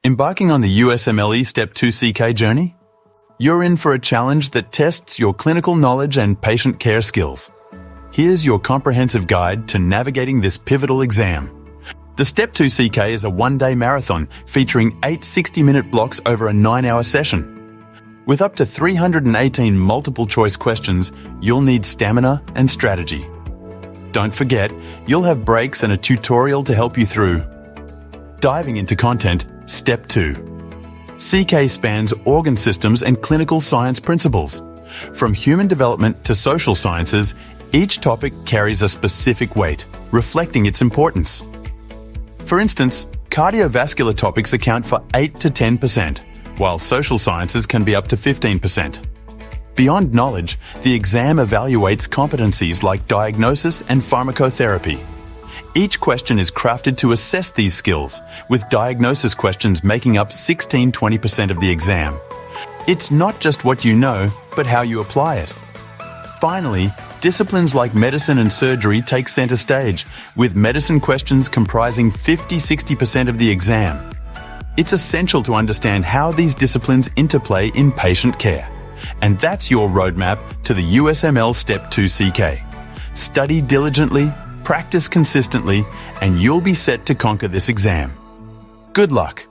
Embarking on the USMLE Step 2 CK journey? You're in for a challenge that tests your clinical knowledge and patient care skills. Here's your comprehensive guide to navigating this pivotal exam. The Step 2 CK is a one-day marathon featuring 8 60-minute blocks over a 9-hour session. With up to 318 multiple-choice questions, you'll need stamina and strategy. Don't forget, you'll have breaks and a tutorial to help you through. Diving into content, Step 2. CK spans organ systems and clinical science principles. From human development to social sciences, each topic carries a specific weight, reflecting its importance. For instance, cardiovascular topics account for 8 to 10%, while social sciences can be up to 15%. Beyond knowledge, the exam evaluates competencies like diagnosis and pharmacotherapy. Each question is crafted to assess these skills, with diagnosis questions making up 16–20% of the exam. It's not just what you know, but how you apply it. Finally, disciplines like medicine and surgery take center stage, with medicine questions comprising 50–60% of the exam. It's essential to understand how these disciplines interplay in patient care. And that's your roadmap to the USMLE Step 2 CK. Study diligently, practice consistently, and you'll be set to conquer this exam. Good luck!